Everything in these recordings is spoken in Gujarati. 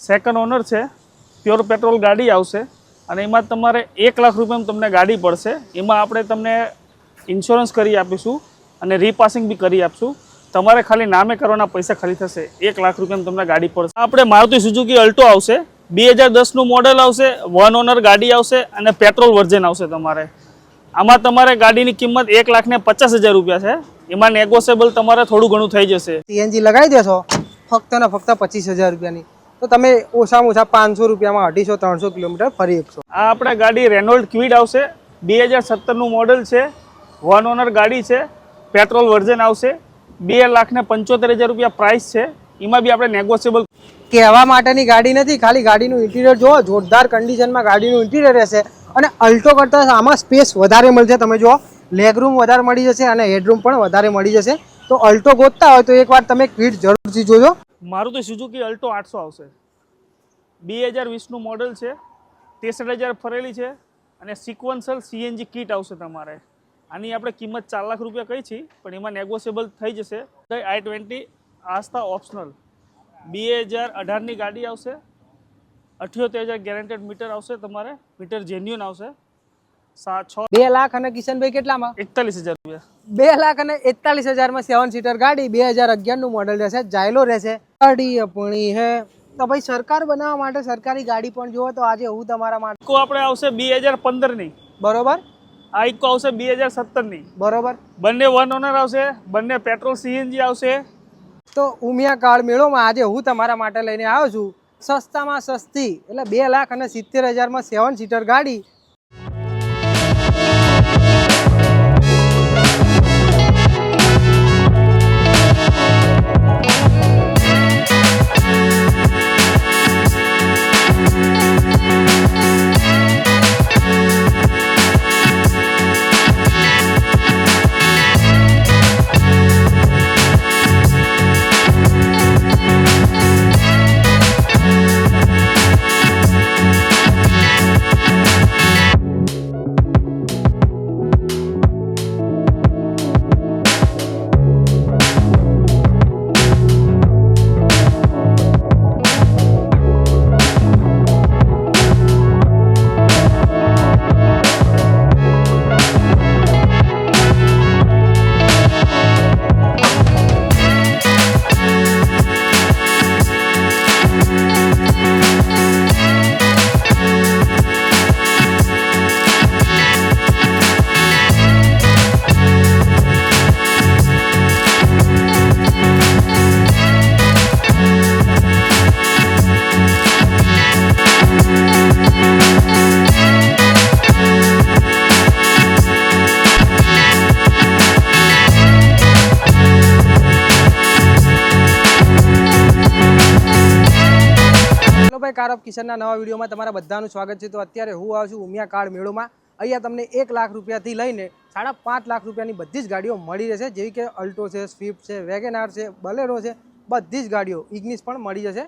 સેકન્ડ ઓનર છે, પ્યોર પેટ્રોલ ગાડી આવશે અને એમાં તમારે 1 લાખ રૂપિયામાં તમને ગાડી પડશે. એમાં આપણે તમને ઇન્સ્યોરન્સ કરી આપીશું અને રીપાસિંગ બી કરી આપશું. તમારે ખાલી નામે કરવાના પૈસા ખાલી થશે. 1 લાખ રૂપિયામાં તમને ગાડી પડશે. આપણે મારુતિ સુઝુકી અલ્ટો આવશે, 2010નું મોડલ આવશે, 1 ઓનર ગાડી આવશે અને પેટ્રોલ વર્ઝન આવશે. આમાં તમારે ગાડીની કિંમત 1,50,000 રૂપિયા છે. એમાં નેગોશિયેબલ તમારે થોડું ઘણું થઈ જશે. સીએનજી લગાવી દેશો ફક્ત ને ફક્ત 25,000 રૂપિયાની, તો તમે ઓછામાં ઓછા 500 રૂપિયામાં 250-300 કિલોમીટર ફરી શકશો. આ આપણે ગાડી રેનોલ્ડ ક્વિડ આવશે, 2017નું મોડલ છે, 1 ઓનર ગાડી છે, પેટ્રોલ વર્ઝન આવશે, 2,75,000 રૂપિયા પ્રાઇસ છે. એમાં બી આપણે નેગોશિયેબલ. કહેવા માટેની ગાડી નથી, ખાલી ગાડીનું ઇન્ટિરિયર જુઓ, જોરદાર કન્ડિશનમાં ગાડીનું ઇન્ટિરિયર રહેશે અને અલ્ટો કરતાં આમાં સ્પેસ વધારે મળશે. તમે જુઓ, લેગરૂમ વધારે મળી જશે અને હેડરૂમ પણ વધારે મળી જશે. તો અલ્ટો ગોતતા હોય તો એકવાર તમે ક્વિડ જરૂરથી જોજો. મારુતિ સુઝુકી અલ્ટો 800 આવશે, 2020નું મોડલ છે, 63,000 ફરેલી છે અને સિક્વન્સલ સીએનજી કિટ આવશે તમારે. આની આપણે કિંમત 4 લાખ રૂપિયા કહી છીએ, પણ એમાં નેગોશિયેબલ થઈ જશે. i20 આસ્થા ઓપ્શનલ 2018ની ગાડી આવશે, 78,000 ગેરંટેડ મીટર આવશે. તમારે મીટર જેન્યુઅન આવશે. 2 લાખ અને કિશનભાઈ કેટલામાં? 41,000 રૂપિયા. 2,41,000માં 7 સીટર ગાડી, 2011નું મોડલ રહેશે, જાયલો રહેશે. ગાડી આપણી હે તો ભાઈ સરકાર બનાવવા માટે સરકારી ગાડી પણ જુઓ તો આજે હું તમારા માટે ઇકો આપણે આવશે 2015ની, બરોબર. આ ઇકો આવશે 2017ની, બરોબર. બંને 1 ઓનર આવશે, બંને પેટ્રોલ સીએનજી આવશે. તો ઉમિયા કાળ મેળોમાં આજે હું તમારા માટે લઈને આવ્યો છું સસ્તામાં સસ્તી, એટલે 2,70,000માં 7 સીટર ગાડી. કાર ઓફ કિશનના નવા વિડીયોમાં તમારા બધાનું સ્વાગત છે. તો અત્યારે હું આવ્યો છું ઉમિયા કાળ મેળોમાં. અહીંયા તમને 1 લાખ રૂપિયાથી લઈને 5.5 લાખ રૂપિયાની બધી જ ગાડીઓ મળી રહેશે, જેવી કે અલ્ટો છે, સ્વિફ્ટ છે, વેગેનાર છે, બલેરો છે, બધી જ ગાડીઓ, ઇગ્નિસ પણ મળી જશે.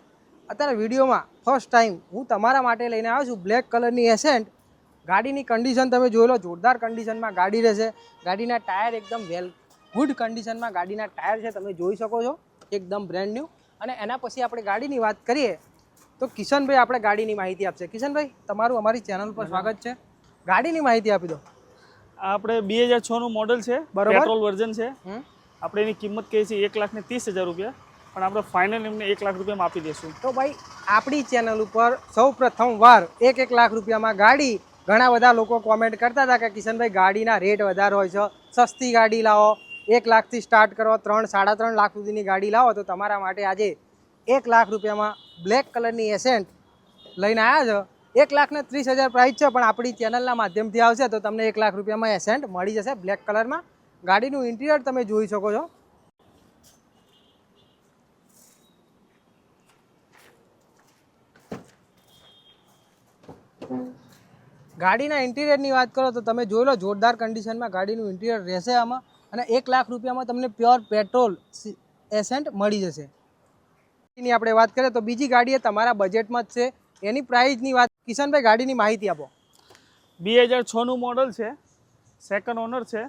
અત્યારે વિડીયોમાં ફર્સ્ટ ટાઈમ હું તમારા માટે લઈને આવ્યો છું બ્લેક કલરની એસેન્ટ. ગાડીની કન્ડિશન તમે જોઈ લો, જોરદાર કન્ડિશનમાં ગાડી રહેશે. ગાડીના ટાયર એકદમ ગુડ કન્ડિશનમાં ગાડીના ટાયર છે, તમે જોઈ શકો છો, એકદમ બ્રેન્ડ ન્યૂ. અને એના પછી આપણે ગાડીની વાત કરીએ તો કિશનભાઈ આપણે ગાડીની માહિતી આપશે. કિશનભાઈ, તમારું અમારી ચેનલ પર સ્વાગત છે. ગાડીની માહિતી આપી દો. આપણે 2006નું મોડલ છે, પેટ્રોલ વર્ઝન છે. આપણે એની કિંમત કહી છે 1,30,000 રૂપિયા, પણ આપણે ફાઇનલ એમને 1 લાખ રૂપિયામાં આપી દઈશું. તો ભાઈ આપણી ચેનલ ઉપર સૌ પ્રથમ વાર 1 લાખ રૂપિયામાં ગાડી. ઘણા બધા લોકો કોમેન્ટ કરતા હતા કે કિશનભાઈ ગાડીના રેટ વધારે હોય છે, સસ્તી ગાડી લાવો, 1 લાખથી સ્ટાર્ટ કરો, 3-3.5 લાખ સુધીની ગાડી લાવો. તો તમારા માટે આજે 1 લાખ રૂપિયામાં બ્લેક કલરની એસેન્ટ લઈને આવ્યા છે. 1,30,000 પ્રાઇસ છે, પણ આપણી ચેનલના માધ્યમથી આવશે તો તમને 1 લાખ રૂપિયામાં એસેન્ટ મળી જશે બ્લેક કલરમાં. ગાડીનું ઇન્ટિરિયર તમે જોઈ શકો છો. ગાડીના ઇન્ટિરિયરની વાત કરો તો તમે જોઈ લો, જોરદાર કન્ડિશનમાં ગાડીનું ઇન્ટિરિયર રહેશે આમાં. અને 1 લાખ રૂપિયામાં તમને પ્યોર પેટ્રોલ એસેન્ટ મળી જશે. ની આપણે વાત કરીએ તો બીજી ગાડી એ તમારા બજેટમાં જ છે, એની પ્રાઇસની વાત. કિશનભાઈ, ગાડીની માહિતી આપો. 2006નું મોડલ છે, સેકન્ડ ઓનર છે,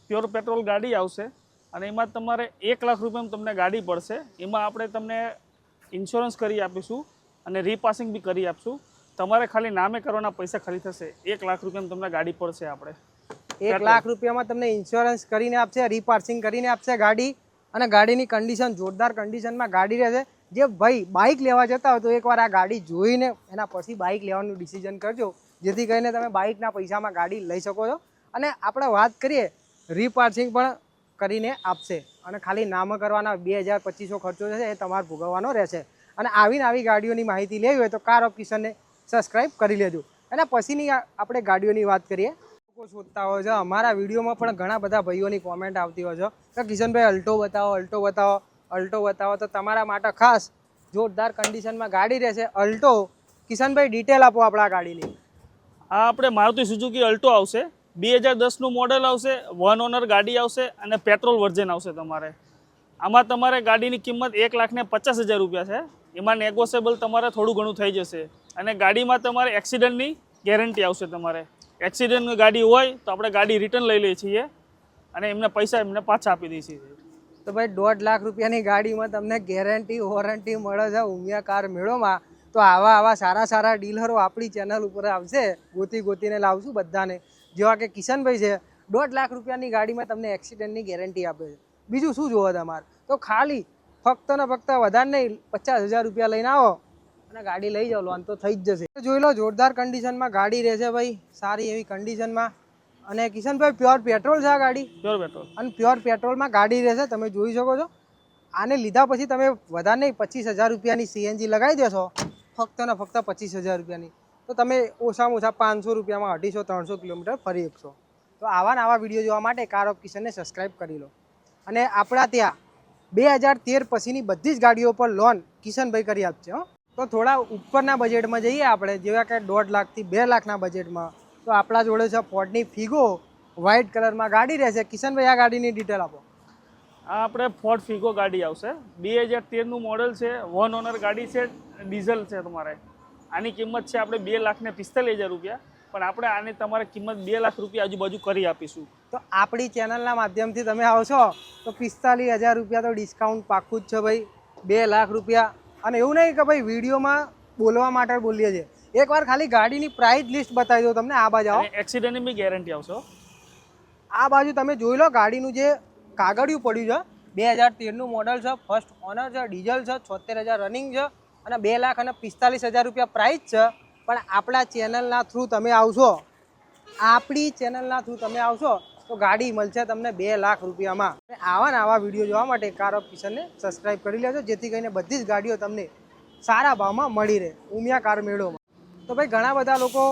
પ્યોર પેટ્રોલ ગાડી આવશે અને એમાં તમારે 1 લાખ રૂપિયામાં તમને ગાડી પડશે. એમાં આપણે તમને ઇન્સ્યોરન્સ કરી આપીશું અને રીપાસિંગ બી કરી આપશું. તમારે ખાલી નામે કરવાના પૈસા ખાલી થશે. 1 લાખ રૂપિયામાં તમને ગાડી પડશે. આપણે 1 લાખ રૂપિયામાં તમને ઇન્સ્યોરન્સ કરીને આપશે, રીપાર્સિંગ કરીને આપશે ગાડી, અને ગાડીની કન્ડિશન જોરદાર કન્ડિશનમાં ગાડી રહેશે. જે ભાઈ બાઇક લેવા જતા હોય તો એકવાર આ ગાડી જોઈને એના પછી બાઇક લેવાનું ડિસિઝન કરજો, જેથી કરીને તમે બાઇકના પૈસામાં ગાડી લઈ શકો છો. અને આપણે વાત કરીએ, રીપાર્સિંગ પણ કરીને આપશે, અને ખાલી નામ કરવાના 2000-2500 ખર્ચો છે એ તમારે ભોગવવાનો રહેશે. અને આવી ગાડીઓની માહિતી લેવી હોય તો કાર ઓફ કિશનને સબસ્ક્રાઈબ કરી લેજો. અને પછીની આપણે ગાડીઓની વાત કરીએ. લોકો શોધતા હોય છે, અમારા વિડીયોમાં પણ ઘણા બધા ભાઈઓની કોમેન્ટ આવતી હોય છે કે કિશનભાઈ અલ્ટો બતાવો, અલ્ટો બતાવો, અલ્ટો બતાવો. તો તમારા માટે ખાસ જોરદાર કન્ડિશનમાં ગાડી રહેશે અલ્ટો. કિશનભાઈ ડિટેલ આપો આપણા ગાડીની. આ આપણે મારુતિ સુઝુકી અલ્ટો આવશે. 2010નું મોડલ આવશે, 1 ઓનર ગાડી આવશે અને પેટ્રોલ વર્ઝન આવશે. તમારે આમાં તમારે ગાડીની કિંમત 1,50,000 રૂપિયા છે. એમાં નેગોશિયેબલ તમારે થોડું ઘણું થઈ જશે. અને ગાડીમાં તમારે એક્સિડન્ટની ગેરંટી આવશે. તમારે એક્સિડન્ટ ગાડી હોય તો આપણે ગાડી રિટર્ન લઈ લઈએ છીએ અને એમને પૈસા એમને પાછા આપી દઈએ છીએ. તો ભાઈ 1.5 લાખ રૂપિયાની ગાડીમાં તમને ગેરંટી વોરંટી મળે છે ઉમિયા કાર મેળોમાં. તો આવા સારા ડીલરો આપણી ચેનલ ઉપર આવશે, ગોતીને લાવશું બધાને. જેવા કે કિશનભાઈ છે, 1.5 લાખ રૂપિયાની ગાડીમાં તમને એક્સિડન્ટની ગેરંટી આપે છે. બીજું શું જોવો તમારે? તો ખાલી ફક્ત ને ફક્ત વધારે નહીં, 50,000 રૂપિયા લઈને આવો અને ગાડી લઈ જાઓ, લોન તો થઈ જ જશે. જોઈ લો, જોરદાર કન્ડિશનમાં ગાડી રહેશે ભાઈ, સારી એવી કન્ડિશનમાં. અને કિશનભાઈ પ્યોર પેટ્રોલ છે આ ગાડી? Pure petrol. અને પ્યોર પેટ્રોલમાં ગાડી રહેશે, તમે જોઈ શકો છો. આને લીધા પછી તમે વધારે નહીં 25,000 રૂપિયાની સીએનજી લગાવી દેશો, ફક્ત ને ફક્ત 25,000 રૂપિયાની. તો તમે ઓછામાં ઓછા 500 રૂપિયામાં 250-300 કિલોમીટર ફરી શકશો. તો આવા વિડીયો જોવા માટે કાર ઓફ કિશનને સબસ્ક્રાઈબ કરી લો. અને આપણા ત્યાં 2013 પછીની બધી જ ગાડીઓ પર લોન કિશનભાઈ કરી આપશે. તો થોડા ઉપરના બજેટમાં જઈએ આપણે, જેવા કે 1.5 લાખથી 2 લાખના બજેટમાં. તો આપણા જોડે છે ફોર્ડની ફિગો, વ્હાઇટ કલરમાં ગાડી રહેશે. કિશનભાઈ આ ગાડીની ડિટેલ આપો. આ આપણે ફોર્ડ ફિગો ગાડી આવશે. 2013નું મોડલ છે, 1 ઓનર ગાડી છે, ડીઝલ છે. તમારે આની કિંમત છે આપણે 2,45,000 રૂપિયા. પણ આપણે આની તમારે કિંમત 2 લાખ રૂપિયા આજુબાજુ કરી આપીશું. તો આપણી ચેનલના માધ્યમથી તમે આવશો તો 45,000 રૂપિયા તો ડિસ્કાઉન્ટ પાક્કું જ છે ભાઈ. 2 લાખ રૂપિયા. અને એવું નહીં કે ભાઈ વિડીયોમાં બોલવા માટે બોલીએ છીએ, એકવાર ખાલી ગાડીની પ્રાઇસ લિસ્ટ બતાવી દો તમને. આ બાજુ આવો, એક્સિડન્ટની બી ગેરંટી આવશે. આ બાજુ તમે જોઈ લો, ગાડીનું જે કાગળિયું પડ્યું છે, 2013નું મોડલ છે, ફર્સ્ટ ઓનર છે, ડીઝલ છે, 76,000 રનિંગ છે, અને 2,45,000 રૂપિયા પ્રાઇસ છે. પણ આપણા ચેનલના થ્રુ તમે આવશો, આપણી ચેનલના થ્રુ તમે આવશો તો ગાડી મળશે તમને 2 લાખ રૂપિયામાં. આવા વિડીયો જોવા માટે કાર ઓફ કિશનને સબસ્ક્રાઈબ કરી લેજો, જેથી કરીને બધી જ ગાડીઓ તમને સારા ભાવમાં મળી રહે ઉમિયા કાર મેળોમાં. તો ભાઈ ઘણા બધા લોકો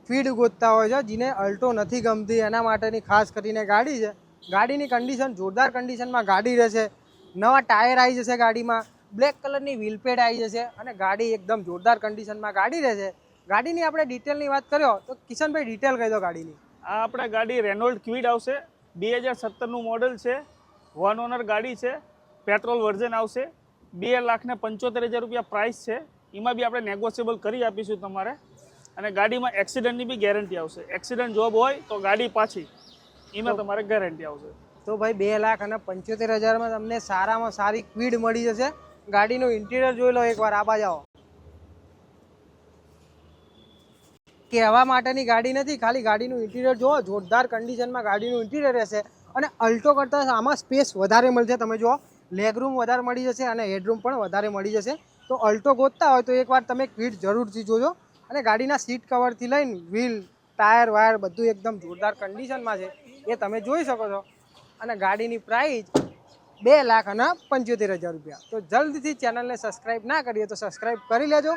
ફીડ ગોતતા હોય છે, જેને અલ્ટો નથી ગમતી, એના માટેની ખાસ કરીને ગાડી છે. ગાડીની કન્ડિશન જોરદાર કન્ડિશનમાં ગાડી રહેશે. નવા ટાયર આવી જશે ગાડીમાં, બ્લેક કલરની વ્હીલપેડ આવી જશે, અને ગાડી એકદમ જોરદાર કન્ડિશનમાં ગાડી રહેશે. ગાડીની આપણે ડિટેલની વાત કર્યો તો કિશનભાઈ ડિટેલ કહી દો ગાડીની. આ આપણે ગાડી રેનોલ્ડ ક્વિડ આવશે. 2017નું મોડલ છે, 1 ઓનર ગાડી છે, પેટ્રોલ વર્ઝન આવશે. 2,75,000 રૂપિયા પ્રાઇસ છે. એમાં બી આપણે નેગોશિયેબલ કરી આપીશું તમારે. અને ગાડીમાં એક્સિડન્ટની બી ગેરંટી આવશે. એક્સિડન્ટ જોબ હોય તો ગાડી પાછી, એમાં તમારે ગેરંટી આવશે. તો ભાઈ 2,75,000માં તમને સારામાં સારી ક્વિડ મળી જશે. ગાડીનું ઇન્ટિરિયર જોઈ લો એકવાર. આ બાજુ આવો. કહેવા માટેની ગાડી નથી, ખાલી ગાડીનું ઇન્ટિરિયર જુઓ, જોરદાર કન્ડિશનમાં ગાડીનું ઇન્ટિરિયર રહેશે. અને અલ્ટો કરતાં આમાં સ્પેસ વધારે મળશે. તમે જુઓ, લેગરૂમ વધારે મળી જશે અને હેડરૂમ પણ વધારે મળી જશે. તો અલ્ટો ગોતતા હોય તો એકવાર તમે ક્વિડ જરૂરથી જોજો. અને ગાડીના સીટ કવરથી લઈને વ્હીલ, ટાયર વાયર બધું એકદમ જોરદાર કન્ડિશનમાં છે, એ તમે જોઈ શકો છો. અને ગાડીની પ્રાઇસ 2,75,000 રૂપિયા. તો જલ્દીથી ચેનલને સબસ્ક્રાઈબ ના કરીએ તો સબસ્ક્રાઈબ કરી લેજો,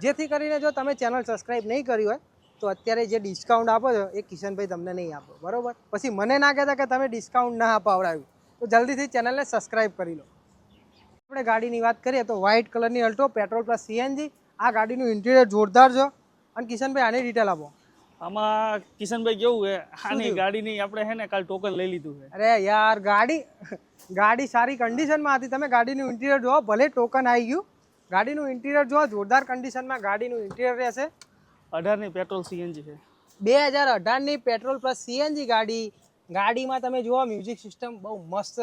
જેથી કરીને જો તમે ચેનલ સબસ્ક્રાઈબ નહીં કરી હોય તો અત્યારે જે ડિસ્કાઉન્ટ આપો છો એ કિશનભાઈ તમને નહીં આપો, બરાબર? પછી મને ના કહેતા કે તમે ડિસ્કાઉન્ટ ના અપાવડાવ્યું. તો જલ્દીથી ચેનલને સબસ્ક્રાઈબ કરી લો. આપણે ગાડીની વાત કરીએ તો વ્હાઇટ કલરની અલ્ટો, પેટ્રોલ પ્લસ સીએનજી. આ ગાડીનું ઇન્ટિરિયર જોરદાર છે. અને કિશનભાઈ આની ડિટેલ આપો. આમાં કિશનભાઈ કેવું છે, આની ગાડીની આપણે હે ને કાલ ટોકન લઈ લીધું છે. અરે યાર, ગાડી સારી કન્ડિશનમાં હતી. તમે ગાડીનું ઇન્ટિરિયર જોવો, ભલે ટોકન આવી ગયું, ગાડીનું ઇન્ટિરિયર જોવો, જોરદાર કન્ડિશનમાં ગાડીનું ઇન્ટિરિયર રહેશે. 18ની પેટ્રોલ સીએનજી છે. 2018ની પેટ્રોલ પ્લસ સીએનજી ગાડી. ગાડીમાં તમે જુઓ મ્યુઝિક સિસ્ટમ બહુ મસ્ત,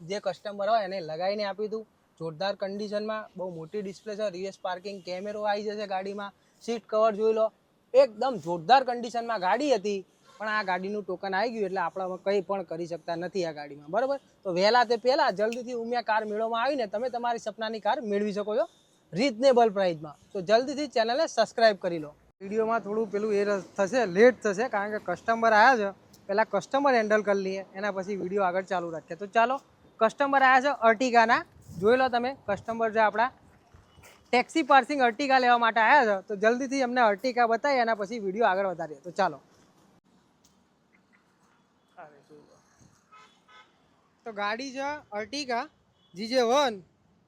જે કસ્ટમર હોય એને લગાવીને આપી દઉં. જોરદાર કન્ડિશનમાં, બહુ મોટી ડિસ્પ્લે છે, રિવર્સ પાર્કિંગ કેમેરો આવી જશે ગાડીમાં, સીટ કવર જોઈ લો, એકદમ જોરદાર કન્ડિશનમાં ગાડી હતી. પણ આ ગાડીનું ટોકન આવી ગયું એટલે આપણે કંઈ પણ કરી શકતા નથી આ ગાડીમાં, બરાબર. તો વહેલા તે પહેલાં જલ્દીથી ઉમિયા કાર મેળોમાં આવીને તમે તમારી સપનાની કાર મેળવી શકો છો રીઝનેબલ પ્રાઇસમાં. તો જલ્દીથી ચેનલને સબસ્ક્રાઈબ કરી લો. વિડીયોમાં થોડું પેલું થશે, લેટ થશે, કારણ કે કસ્ટમર આવ્યા છે. પહેલાં કસ્ટમર હેન્ડલ કરી લઈએ, એના પછી વિડીયો આગળ ચાલુ રાખીએ. તો ચાલો, કસ્ટમર આવ્યા છે અર્ટિગાના, જોઈ લો તમે. કસ્ટમર છે આપણા ટેક્સી પાર્સિંગ અર્ટિગા લેવા માટે આવ્યા છે. તો જલ્દીથી અમને અર્ટિગા બતાવીએ, એના પછી વિડીયો આગળ વધારીએ. તો ચાલો. તો ગાડી છે અર્ટિગા GJ1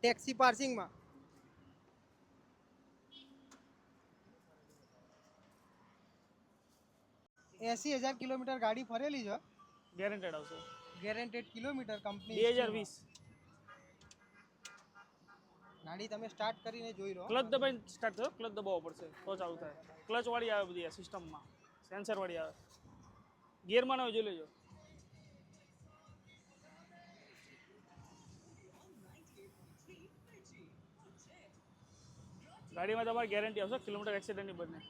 ટેક્સી પાર્સિંગમાં. 80,000 કિલોમીટર ગાડી ફરેલી છે. ગેરંટેડ આવશે. Guaranteed kilometre company 2020. ગાડી તમે સ્ટાર્ટ કરીને જોઈ લો. ક્લચ દબાઈને સ્ટાર્ટ થયો, ક્લચ દબાવવો પડશે તો ચાલુ થાય. ક્લચ વાળી આવે બધી સિસ્ટમમાં, સેન્સર વાળી આવે. ગિયરમાં ન હોય જોઈ લેજો. ગાડીમાં તમારી ગેરંટી આવશે કિલોમીટર એક્સિડન્ટની બંને.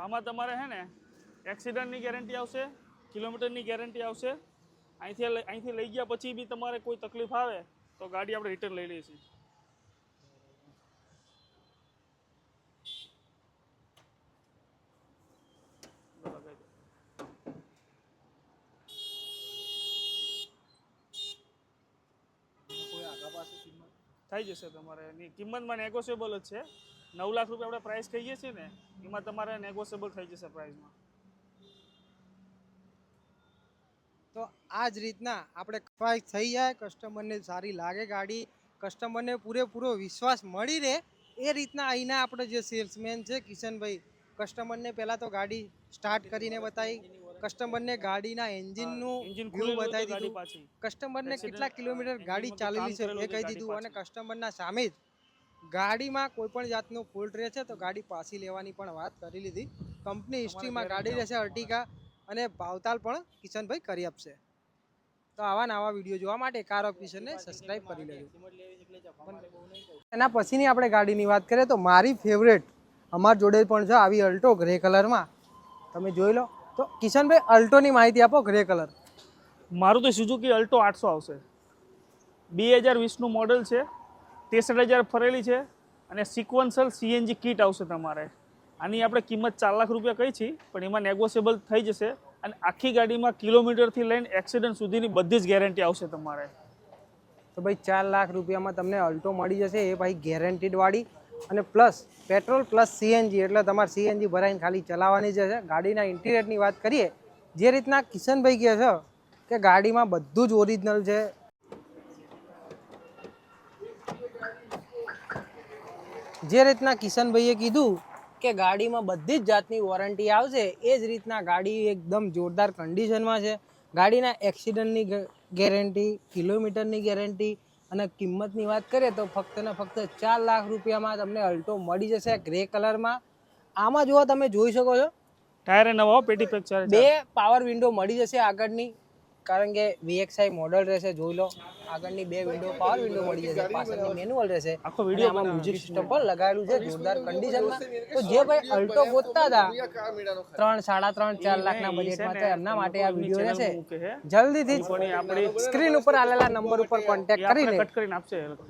આમાં તમારે હે ને એક્સિડન્ટની ગેરંટી આવશે, કિલોમીટરની ગેરંટી આવશે. અહીંથી લઈ ગયા પછી બી તમારે કોઈ તકલીફ આવે તો ગાડી આપણે રિટર્ન લઈ લઈએ છીએ. થઈ જશે તમારે. એની કિંમતમાં નેગોશિયેબલ જ છે. 9 લાખ રૂપિયા આપણે પ્રાઇસ કહીએ છીએ ને, એમાં તમારે નેગોશિયેબલ થઈ જશે પ્રાઇસમાં. તો આ જ રીતના આપણે કવાય થઈ જાય, કસ્ટમરને સારી લાગે ગાડી, કસ્ટમરને પૂરેપૂરો વિશ્વાસ મળી રહે એ રીતના અહીંના આપણે જે સેલ્સમેન છે કિશનભાઈ, કસ્ટમરને પહેલાં તો ગાડી સ્ટાર્ટ કરીને બતાવી, કસ્ટમરને ગાડીના એન્જિનનું વ્યૂ બતાવી દીધું, કસ્ટમરને કેટલા કિલોમીટર ગાડી ચાલેલી છે એ કહી દીધું, અને કસ્ટમરના સામે જ ગાડીમાં કોઈ પણ જાતનો ફોલ્ટ રહે છે તો ગાડી પાછી લેવાની પણ વાત કરી લીધી. કંપની હિસ્ટ્રીમાં ગાડી રહેશે અર્ટિગા, અને ભાવતાલ પણ કિશનભાઈ કરી આપશે. તો આવા નવા વિડીયો જોવા માટે કાર ઓફ કિશનને સબસ્ક્રાઇબ કરી લેજો. એના પછીની આપણે ગાડીની વાત કરીએ તો મારી ફેવરેટ અમારા જોડે પણ છે આવી અલ્ટો ગ્રે કલરમાં, તમે જોઈ લો. તો કિશનભાઈ અલ્ટોની માહિતી આપો. ગ્રે કલર મારું તો સુઝુકી અલ્ટો 800 આવશે. 2020નું મોડલ છે, 63,000 ફરેલી છે, અને સિક્વન્સલ CNG કિટ આવશે તમારે. આની આપણે કિંમત 4 લાખ રૂપિયા કહી છીએ, પણ એમાં નેગોશિયેબલ થઈ જશે. અને આખી ગાડીમાં કિલોમીટરથી લઈને એક્સિડન્ટ સુધીની બધી જ ગેરંટી આવશે તમારે. તો ભાઈ 4 લાખ રૂપિયામાં તમને અલ્ટો મળી જશે, એ ભાઈ ગેરંટીડ વાળી, અને પ્લસ પેટ્રોલ પ્લસ CNG, એટલે તમારે CNG ભરાઈને ખાલી ચલાવવાની જ છે. ગાડીના ઇન્ટિરિયરની વાત કરીએ, જે રીતના કિશનભાઈ કહે છે કે ગાડીમાં બધું જ ઓરિજિનલ છે. જે રીતના કિશનભાઈએ કીધું કે ગાડીમાં બધી જ જાતની વોરંટી આવશે, એ જ રીતના ગાડી એકદમ જોરદાર કન્ડિશનમાં છે. ગાડીના એક્સિડન્ટની ગેરંટી, કિલોમીટરની ગેરંટી, અને કિંમતની વાત કરીએ તો ફક્ત ને ફક્ત 4 લાખ રૂપિયામાં તમને અલ્ટો મળી જશે ગ્રે કલરમાં. આમાં જો તમે જોઈ શકો છો ટાયર નવા, પેટી ફ્રેક્ચર, 2 પાવર વિન્ડો મળી જશે આગળની, કારણ કે VXI મોડલ રહેશે. જોઈ લો, આગળની 2 વિન્ડો પાવર વિન્ડો મળી જશે, પાછળની મેન્યુઅલ રહેશે. આખો વિડિયો આમાં મ્યુઝિક સિસ્ટમ પણ લગાવેલું છે જોરદાર કન્ડિશનમાં. તો જે ભાઈ અલ્ટો ગોતતા હતા 3, 3.5, 4 લાખના બજેટમાં, તો એમના માટે આ વિડીયો રહેશે. જલ્દીથી જ સ્ક્રીન ઉપર આવેલા નંબર ઉપર કોન્ટેક્ટ કરીને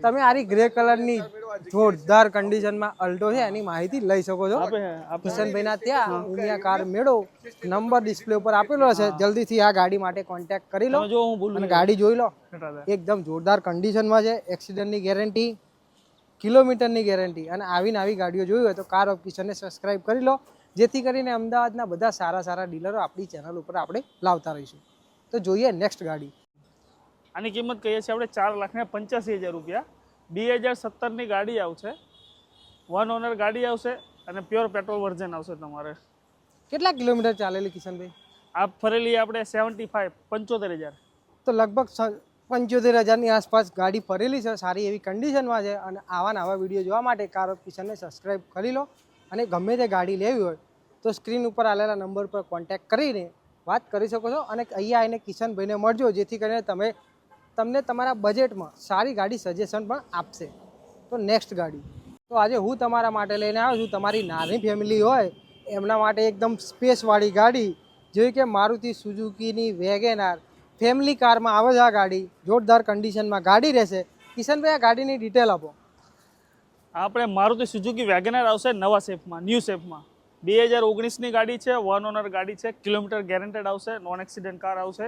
તમે આરી ગ્રે કલરની જોરદાર કન્ડિશનમાં અલ્ટો છે એની માહિતી લઈ શકો છો. કિશનભાઈના ત્યાં ઉમિયા કાર મેળો નંબર ડિસ્પ્લે ઉપર આપેલો છે. જલ્દીથી આ ગાડી માટે કોન્ટેક્ટ કરી લો અને ગાડી જોઈ લો. એકદમ જોરદાર કન્ડિશનમાં છે, એક્સિડન્ટની ગેરંટી, કિલોમીટરની ગેરંટી. અને આવી ગાડીઓ જોઈ હોય તો કાર ઓફ કિશનને સબસ્ક્રાઇબ કરી લો, જેથી કરીને અમદાવાદના બધા સારા ડીલરો આપણી ચેનલ ઉપર આપણે લાવતા રહીશું. તો જોઈએ નેક્સ્ટ ગાડી. આની કિંમત કહીએ છીએ આપણે 4,85,000 રૂપિયા. 2017ની ગાડી આવશે, 1 ઓનર ગાડી આવશે, અને પ્યોર પેટ્રોલ વર્ઝન આવશે તમારે. કેટલા કિલોમીટર ચાલેલી કિશનભાઈ? આ ફરેલી આપણે 75 75,000. તો લગભગ 75,000ની આસપાસ ગાડી ફરેલી છે, સારી એવી કન્ડિશનમાં છે. અને આવા નવા વિડીયો જોવા માટે કાર ઓફ કિશનને સબસ્ક્રાઈબ કરી લો. અને ગમે તે ગાડી લેવી હોય તો સ્ક્રીન ઉપર આવેલા નંબર પર કોન્ટેક્ટ કરીને વાત કરી શકો છો. અને અહીંયા આવીને કિશનભાઈને મળજો, જેથી કરીને તમને તમારા બજેટમાં સારી ગાડી સજેશન પણ આપશે. તો નેક્સ્ટ ગાડી તો આજે હું તમારા માટે લઈને આવ્યો છું. તમારી નાની ફેમિલી હોય એમના માટે એકદમ સ્પેસવાળી ગાડી, જેવી કે મારુતિ સુઝુકીની વેગેનાર ફેમિલી કારમાં આવે છે. આ ગાડી જોરદાર કન્ડિશનમાં ગાડી રહેશે. કિશનભાઈ, આ ગાડીની ડિટેલ આપો. આપણે મારુતિ સુઝુકી વેગેનાર આવશે નવા શેપમાં, ન્યૂ શેપમાં. 2019ની ગાડી છે, 1 ઓનર ગાડી છે, કિલોમીટર ગેરંટેડ આવશે, નોન એક્સિડન્ટ કાર આવશે.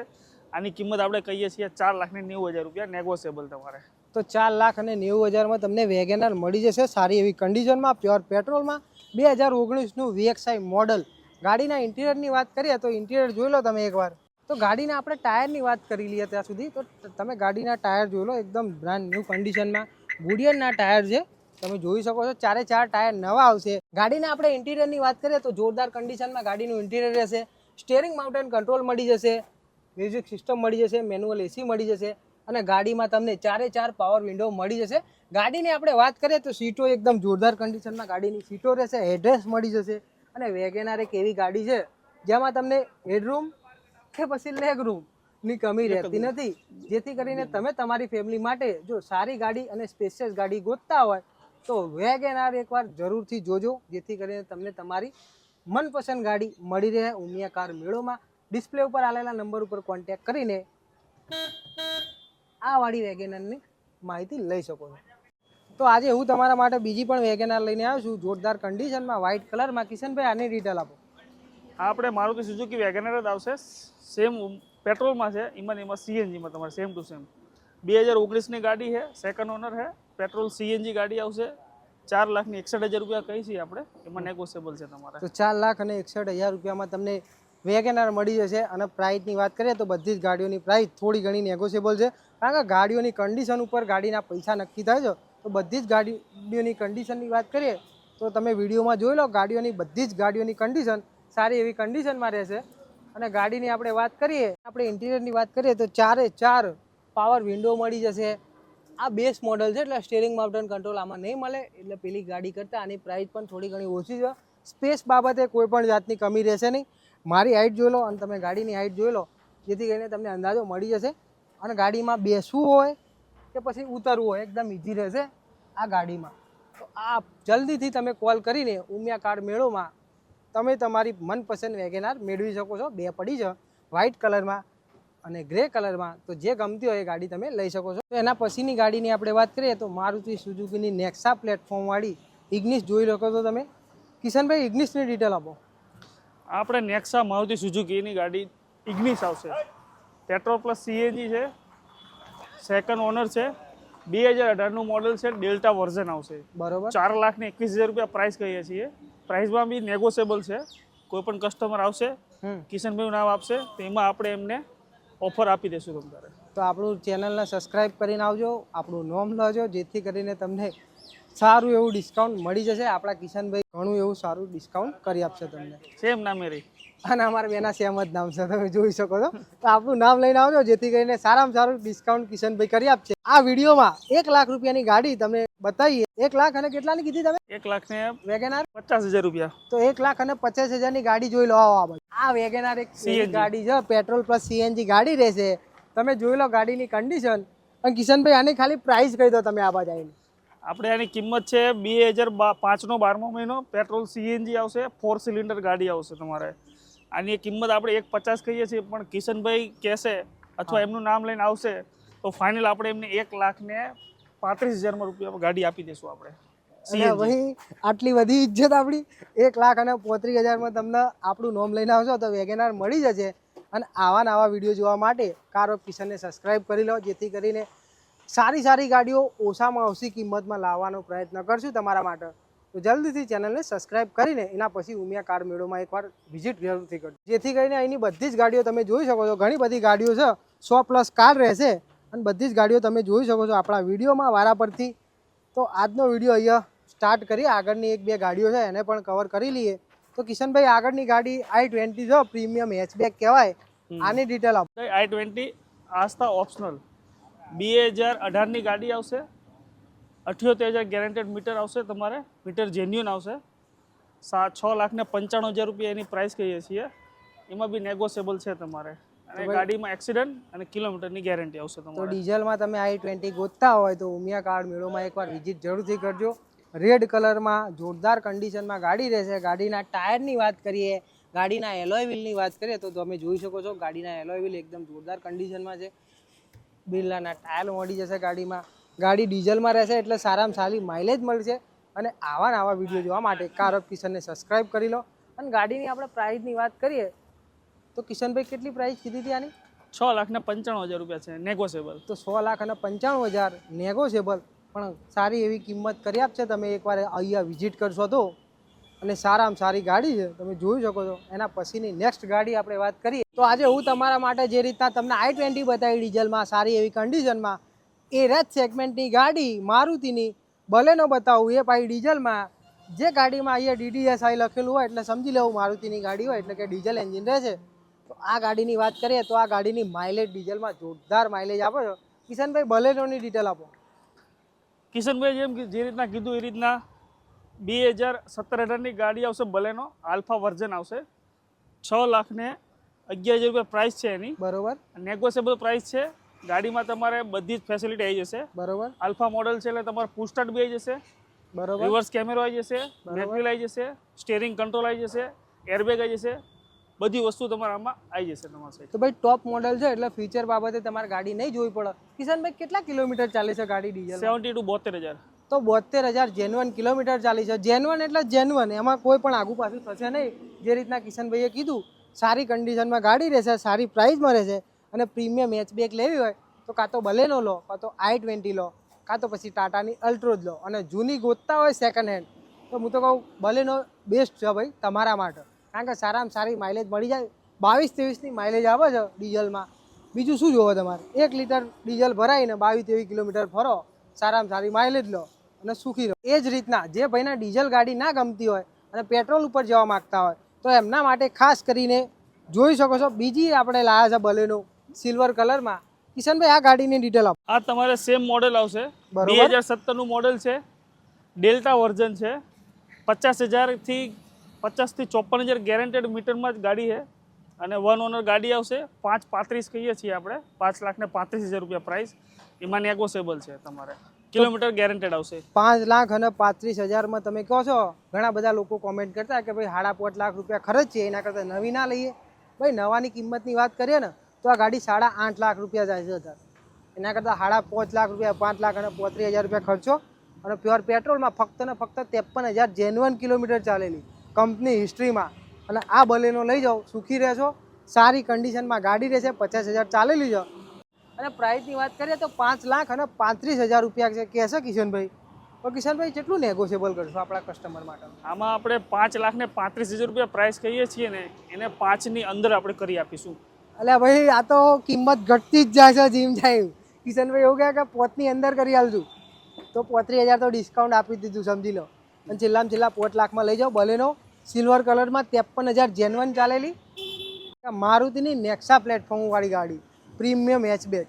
આની કિંમત આપણે કહીએ છીએ 4,90,000 રૂપિયા, નેગોશિયેબલ તમારે. તો 4,90,000માં તમને વેગેનાર મળી જશે સારી એવી કન્ડિશનમાં, પ્યોર પેટ્રોલમાં. 2019નું VXI model. ગાડીના ઇન્ટિરિયરની વાત કરીએ તો ઇન્ટિરિયર જોઈ લો તમે એકવાર. તો ગાડીના આપણે ટાયરની વાત કરી લઈએ ત્યાં સુધી, તો તમે ગાડીના ટાયર જોઈ લો, એકદમ બ્રાન્ડ ન્યૂ કન્ડિશનમાં ગુડિયરના ટાયર છે. તમે જોઈ શકો છો, 4 ટાયર નવા આવશે. ગાડીના આપણે ઇન્ટિરિયરની વાત કરીએ તો જોરદાર કન્ડિશનમાં ગાડીનું ઇન્ટિરિયર રહેશે. સ્ટીયરિંગ માઉન્ટેન કંટ્રોલ મળી જશે, મ્યુઝિક સિસ્ટમ મળી જશે, મેન્યુઅલ AC મળી જશે. અને ગાડીમાં તમને 4 પાવર વિન્ડો મળી જશે. ગાડીની આપણે વાત કરીએ તો સીટો એકદમ જોરદાર કન્ડિશનમાં ગાડીની સીટો રહેશે, હેડરેસ્ટ મળી જશે. અને વેગેનાર એક એવી ગાડી છે જેમાં તમને હેડરૂમ કે પછી લેગ રૂમની કમી રહેતી નથી, જેથી કરીને તમે તમારી ફેમિલી માટે જો સારી ગાડી અને સ્પેશિયસ ગાડી ગોતતા હોય તો વેગેનાર એકવાર જરૂરથી જોજો, જેથી કરીને તમને તમારી મનપસંદ ગાડી મળી રહે. ઉમિયા કાર મેળોમાં ડિસ્પ્લે ઉપર આવેલા નંબર ઉપર કોન્ટેક્ટ કરીને આ વાળી વેગેનારની માહિતી લઈ શકો છો. તો આજે હું તમારા માટે બીજી પણ વેગેનાર લઈને આવ્યો છું, જોરદાર કન્ડિશનમાં, વ્હાઇટ કલરમાં. કિશનભાઈ, આની ડિટેલ આપો. આપણે મારુતિ સુઝુકી વેગેનાર જ આવશે, સેમ પેટ્રોલમાં છે, એમાં CNGમાં તમારે સેમ ટુ સેમ. 2019ની ગાડી છે, સેકન્ડ ઓનર છે, પેટ્રોલ CNG ગાડી આવશે. 4,61,000 રૂપિયા કહી છીએ આપણે, એમાં નેગોશિયેબલ છે તમારે. તો 4,61,000 રૂપિયામાં તમને વેગેનાર મળી જશે. અને પ્રાઇસની વાત કરીએ તો બધી જ ગાડીઓની પ્રાઇસ થોડી ઘણી નેગોશિયેબલ છે, કારણ કે ગાડીઓની કન્ડિશન ઉપર ગાડીના પૈસા નક્કી થાય છે. તો બધી જ ગાડીઓની કન્ડિશનની વાત કરીએ તો તમે વિડીયોમાં જોઈ લો, ગાડીઓની બધી જ ગાડીઓની કન્ડિશન સારી એવી કન્ડિશનમાં રહેશે. અને ગાડીની આપણે વાત કરીએ, આપણે ઇન્ટિરિયરની વાત કરીએ તો 4 પાવર વિન્ડો મળી જશે. આ બેસ મોડલ છે, એટલે સ્ટીયરિંગ માઉન્ટેન કંટ્રોલ આમાં નહીં મળે, એટલે પેલી ગાડી કરતાં આની પ્રાઇસ પણ થોડી ઘણી ઓછી છે. સ્પેસ બાબતે કોઈ પણ જાતની કમી રહેશે નહીં. મારી હાઇટ જોઈ લો અને તમે ગાડીની હાઇટ જોઈ લો, જેથી કરીને તમને અંદાજો મળી જશે. અને ગાડીમાં બેસવું હોય કે પછી ઉતરવું હોય એકદમ ઇઝી રહેશે આ ગાડીમાં. તો આ જલ્દીથી તમે કોલ કરીને ઉમિયા કાર મેળોમાં તમે તમારી મનપસંદ વેગેનાર મેળવી શકો છો. 2 પડી છે, વ્હાઇટ કલરમાં અને ગ્રે કલરમાં. તો જે ગમતી હોય એ ગાડી તમે લઈ શકો છો. તો એના પછીની ગાડીની આપણે વાત કરીએ તો મારુતિ સુઝુકીની નેક્સા પ્લેટફોર્મવાળી ઇગ્નિસ જોઈ શકો છો તમે. કિશનભાઈ, ઇગ્નિસની ડિટેલ આપો. આપણે નેક્સા મારુતિ સુઝુકીની ગાડી ઇગ્નિસ આવશે, પેટ્રોલ પ્લસ CNG છે, સેકન્ડ ઓનર છે, 2018નું મોડલ છે, ડેલ્ટા વર્ઝન આવશે. બરોબર. 4,21,000 રૂપિયા પ્રાઇસ કહીએ છીએ. પ્રાઇસમાં બી નેગોશિયેબલ છે. કોઈ પણ કસ્ટમર આવશે, કિશનભાઈનું નામ આપશે, તો એમાં આપણે એમને ઓફર આપી દઈશું તમારે. તો આપણું ચેનલને સબસ્ક્રાઈબ કરીને આવજો, આપણું નામ લેજો, જેથી કરીને તમને સારું એવું ડિસ્કાઉન્ટ મળી જશે. આપણા કિશનભાઈ ઘણું એવું સારું ડિસ્કાઉન્ટ કરી આપશે તમને. સેમ નામે રહી. અને અમારા બેના સેમ જ નામ છે, તમે જોઈ શકો છો. તો આપણું નામ લઈને આવજો, જેથી કરીને સારામાં સારું ડિસ્કાઉન્ટ કિશનભાઈ કરી આપશે. આ વિડીયોમાં 1 લાખ રૂપિયાની ગાડી તમને બતાવીએ. 1 લાખ અને કેટલાની કીધી તમે? 1 લાખ ને વેગેનાર 50,000 રૂપિયા. તો 1,50,000ની ગાડી જોઈ લો. આ વેગેનાર એક ગાડી છે, પેટ્રોલ પ્લસ CNG ગાડી રહેશે. તમે જોઈ લો ગાડીની કન્ડિશન. અને કિશનભાઈ, આની ખાલી પ્રાઇસ કહી દો તમે આ બાજુ આવીને. આપણે આની કિંમત છે 2005નો 12મો મહિનો, પેટ્રોલ CNG આવશે, 4 સિલિન્ડર ગાડી આવશે તમારે. આની કિંમત આપણે 1,50,000 કહીએ છીએ, પણ કિશનભાઈ કહેશે અથવા એમનું નામ લઈને આવશે તો ફાઇનલ આપણે એમને 1,35,000 રૂપિયા ગાડી આપી દઈશું આપણે. ભાઈ આટલી બધી ઇજ્જત આપણી 1,35,000માં તમને આપણું નામ લઈને આવશો તો વેગેનાર મળી જશે. અને આવા નવા વિડીયો જોવા માટે કાર ઓફ કિશનને સબસ્ક્રાઈબ કરી લો, જેથી કરીને સારી ગાડીઓ ઓછામાં ઓછી કિંમતમાં લાવવાનો પ્રયત્ન કરશું તમારા માટે. તો જલ્દીથી ચેનલને સબસ્ક્રાઈબ કરીને એના પછી ઉમિયા કાર મેળોમાં એકવાર વિઝિટ જરૂરથી કરજો, જેથી કરીને અહીંની બધી જ ગાડીઓ તમે જોઈ શકો છો. ઘણી બધી ગાડીઓ છે, 100+ કાર રહેશે અને બધી જ ગાડીઓ તમે જોઈ શકો છો આપણા વિડીયોમાં વારા પરથી. તો આજનો વિડીયો અહીંયા સ્ટાર્ટ કરીએ. આગળની 1-2 ગાડીઓ છે એને પણ કવર કરી લઈએ. તો કિશનભાઈ આગળની ગાડી i20 જો પ્રીમિયમ હેચબેક કહેવાય, આની ડિટેલ આપો. i20 આસ્થા ઓપ્શનલ 2018ની ગાડી આવશે. 78,000 ગેરંટેડ મીટર આવશે, તમારે મીટર જેન્યુન આવશે. 6,95,000 રૂપિયા એની પ્રાઇસ કહીએ છીએ. એમાં બી નેગોશિયેબલ છે તમારે. અને ગાડીમાં એક્સિડન્ટ અને કિલોમીટરની ગેરંટી આવશે તો તમારે. ડીઝલમાં તમે i20 ગોતતા હોય તો ઉમિયા કાર મેળોમાં એકવાર વિઝિટ જરૂરથી કરજો. રેડ કલરમાં જોરદાર કન્ડિશનમાં ગાડી રહેશે. ગાડીના ટાયરની વાત કરીએ, ગાડીના એલોય વ્હીલની વાત કરીએ તો તમે જોઈ શકો છો ગાડીના એલોય વ્હીલ એકદમ જોરદાર કન્ડિશનમાં છે. બિરલાના ટાયર મળી જશે ગાડીમાં. ગાડી ડીઝલમાં રહેશે એટલે સારામાં સારી માઇલેજ મળશે. અને આવા વિડીયો જોવા માટે કાર ઓફ કિશનને સબસ્ક્રાઇબ કરી લો. અને ગાડીની આપણે પ્રાઇસની વાત કરીએ તો કિશનભાઈ કેટલી પ્રાઇસ કીધી હતી આની? 6,95,000 રૂપિયા છે, નેગોશિયેબલ. તો 6,95,000 નેગોશિયેબલ, પણ સારી એવી કિંમત કરી આપશે. તમે એકવાર અહીંયા વિઝિટ કરશો તો. અને સારામાં સારી ગાડી છે, તમે જોઈ શકો છો. એના પછીની નેક્સ્ટ ગાડી આપણે વાત કરીએ તો આજે હું તમારા માટે જે રીતના તમને i20 બતાવી ડીઝલમાં સારી એવી કન્ડિશનમાં, એ રેડ સેગમેન્ટની ગાડી મારુતિની બલેનો બતાવું એ પાછી ડીઝલમાં. જે ગાડીમાં અહીંયા DDSI લખેલું હોય એટલે સમજી લેવું મારુતિની ગાડી હોય એટલે કે ડીઝલ એન્જિન રહેશે. તો આ ગાડીની વાત કરીએ તો આ ગાડીની માઇલેજ ડીઝલમાં જોરદાર માઇલેજ આપો છો. કિશનભાઈ બલેનોની ડિટેલ આપો. કિશનભાઈ જે રીતના કીધું એ રીતના 2017-18ની ગાડી આવશે બલેનો, આલ્ફા વર્ઝન આવશે. 6,11,000 રૂપિયા પ્રાઇસ છે એની. બરોબર. નેગોશિયેબલ પ્રાઇસ છે. ગાડીમાં તમારે બધી જ ફેસિલિટી આવી જશે. બરોબર. આલ્ફા મોડલ છે એટલે તમારે પુશ સ્ટાર્ટ બી આવી જશે. બરોબર. રિવર્સ કેમેરો આવી જશે, બ્રેક વ્હીલ આવી જશે, સ્ટીયરિંગ કંટ્રોલ આવી જશે, એરબેગ આવી જશે. બધી વસ્તુ તમારે આમાં આવી જશે તમારી સાઈડ. તો ભાઈ ટોપ મોડલ છે એટલે ફીચર બાબતે તમારે ગાડી નહીં જોવી પડે. કિશનભાઈ કેટલા કિલોમીટર ચાલે છે ગાડી ડીઝલ? 70 to 72,000. તો 72,000 જેન્યુઅન કિલોમીટર ચાલી છે. જેન્યુઅન એટલે જેન્યુઅન, એમાં કોઈ પણ આગુ પાછું થશે નહીં. જે રીતના કિશનભાઈએ કીધું સારી કન્ડિશનમાં ગાડી રહેશે, સારી પ્રાઇસમાં રહેશે. અને પ્રીમિયમ હેચબેક લેવી હોય તો કાં તો બલેનો લો, કાં તો i20 લો, કાં તો પછી ટાટાની અલ્ટ્રોજ લો. અને જૂની ગોતતા હોય સેકન્ડ હેન્ડ તો હું તો કહું બલેનો બેસ્ટ છે ભાઈ તમારા માટે. કારણ કે સારામાં સારી માઇલેજ મળી જાય. 22-23ની માઇલેજ આવે છે ડીઝલમાં. બીજું શું જોવો તમારે? 1 લીટર ડીઝલ ભરાઈને 22-23 કિલોમીટર ફરો, સારામાં સારી માઇલેજ લો અને સુખી રહો. એ જ રીતના જે ભાઈના ડીઝલ ગાડી ના ગમતી હોય અને પેટ્રોલ ઉપર જવા માગતા હોય તો એમના માટે ખાસ કરીને જોઈ શકો છો બીજી આપણે લાયા છે બલેનો સિલ્વર કલરમાં. કિશનભાઈ આ ગાડીની ડિટેલ આપો. આ તમારે સેમ મોડેલ આવશે. બરોબર. 2017નું મોડેલ છે, ડેલ્ટા વર્ઝન છે. 50,000 થી 54,000 ગેરંટેડ મીટરમાં જ ગાડી છે. અને 1 ઓનર ગાડી આવશે. 5,35,000 કહીએ છીએ આપણે, 5,35,000 રૂપિયા પ્રાઇસ. એમાં નેગોશિયેબલ છે તમારે. કિલોમીટર ગેરંટેડ આવશે. 5,35,000માં તમે કહો છો. ઘણા બધા લોકો કોમેન્ટ કરતા કે ભાઈ 5.5 લાખ રૂપિયા ખર્ચ છે, એના કરતાં નવી ના લઈએ. ભાઈ નવાની કિંમતની વાત કરીએ ને તો આ ગાડી 8.5 લાખ રૂપિયા જાય છે અત્યારે. એના કરતાં 5.5 લાખ રૂપિયા, 5 લાખ અને 35,000 રૂપિયા ખર્ચો. અને પ્યોર પેટ્રોલમાં ફક્ત ને ફક્ત 53,000 જેન્યુઅન કિલોમીટર ચાલેલી કંપની હિસ્ટ્રીમાં. અને આ બલેનો લઈ જાઓ, સુખી રહેશો. સારી કન્ડિશનમાં ગાડી રહેશે, 50,000 ચાલેલી છે. અને પ્રાઇસની વાત કરીએ તો 5,35,000 રૂપિયા છે કહેશે કિશનભાઈ. તો કિશનભાઈ કેટલું નેગોશિયેબલ કરશો આપણા કસ્ટમર માટે? આમાં આપણે 5,35,000 રૂપિયા પ્રાઇસ કહીએ છીએ ને, એને 5ની અંદર આપણે કરી આપીશું. એટલે ભાઈ આ તો કિંમત ઘટતી જ જાય છે જીમ જાય. કિશનભાઈ એવું કહે કે 5ની અંદર કરી આલશું. તો 35,000 તો ડિસ્કાઉન્ટ આપી દીધું સમજી લો. અને છેલ્લામાં છેલ્લા 5 લાખમાં લઈ જાઓ બલેનો સિલ્વર કલરમાં 53,000 જેન્યુઅન ચાલેલી મારુતિની નેક્સા પ્લેટફોર્મવાળી ગાડી, પ્રીમિયમ હેચબેક.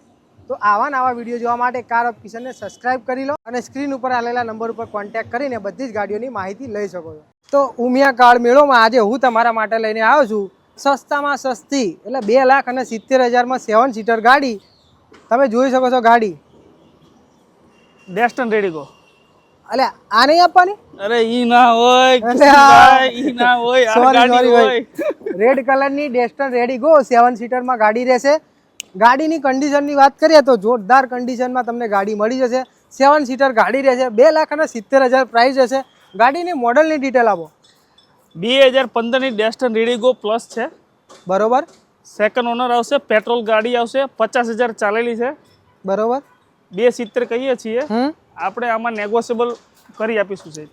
તો આવા વિડીયો જોવા માટે કાર ઓફ કિશનને સબસ્ક્રાઇબ કરી લો અને સ્ક્રીન ઉપર આવેલા નંબર ઉપર કોન્ટેક્ટ કરીને બધી જ ગાડીઓની માહિતી લઈ શકો છો. તો ઉમિયા કાર મેળોમાં આજે હું તમારા માટે લઈને આવ્યો છું સસ્તામાં સસ્તી એટલે 2,70,000માં 7 સીટર ગાડી. તમે જોઈ શકો છો ગાડી ડેસ્ટન રેડિગો. અલે આ નહીં આપવાની? અરે ઈ ના હોય કિશનભાઈ, ઈ ના હોય, આ ગાડી હોય. રેડ કલરની ડેસ્ટન રેડિગો 7 સીટરમાં ગાડી રહેશે. ગાડીની કન્ડિશનની વાત કરીએ તો જોરદાર કન્ડિશનમાં તમને ગાડી મળી જશે. 7 સીટર ગાડી રહેશે. 2,70,000 પ્રાઇસ રહેશે. ગાડીની મોડલની ડિટેલ આપો. 2015ની ડેસ્ટન રેડિગો પ્લસ છે. બરોબર. સેકન્ડ ઓનર આવશે. પેટ્રોલ ગાડી આવશે. 50,000 ચાલેલી છે. બરોબર. 270 કહીએ છીએ. આપણે આમાં નેગોશિયેબલ કરી આપીશું સાહેબ.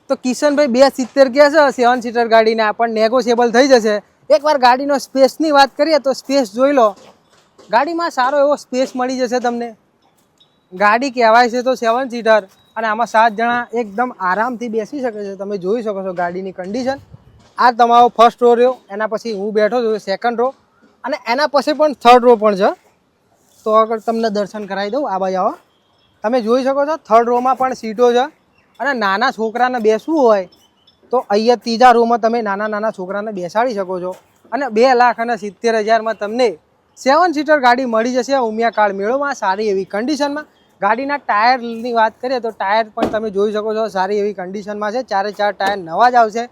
તો કિશનભાઈ 270 કહે છે 7 સીટર ગાડીને, પણ નેગોશિયેબલ થઈ જશે. એકવાર ગાડીનો સ્પેસની વાત કરીએ તો સ્પેસ જોઈ લો. ગાડીમાં સારો એવો સ્પેસ મળી જશે તમને. ગાડી કહેવાય છે તો 7 સીટર અને આમાં 7 જણા એકદમ આરામથી બેસી શકે છે. તમે જોઈ શકો છો ગાડીની કન્ડિશન. આ તમારો ફર્સ્ટ રો રહ્યો, એના પછી હું બેઠો છું સેકન્ડ રો, અને એના પછી પણ થર્ડ રો પણ છે. તો આગળ તમને દર્શન કરાવી દઉં. આ બાજુ આવો, તમે જોઈ શકો છો થર્ડ રોમાં પણ સીટો છે. અને નાના છોકરાને બેસવું હોય તો અહીંયા ત્રીજા રોમાં તમે નાના છોકરાને બેસાડી શકો છો. અને 2,70,000માં તમને 7 સીટર ગાડી મળી જશે ઉમિયા કાળ મેળોમાં, સારી એવી કન્ડિશનમાં. ગાડીના ટાયરની વાત કરીએ તો ટાયર પણ તમે જોઈ શકો છો સારી એવી કન્ડિશનમાં છે. 4 ટાયર નવા જ આવશે.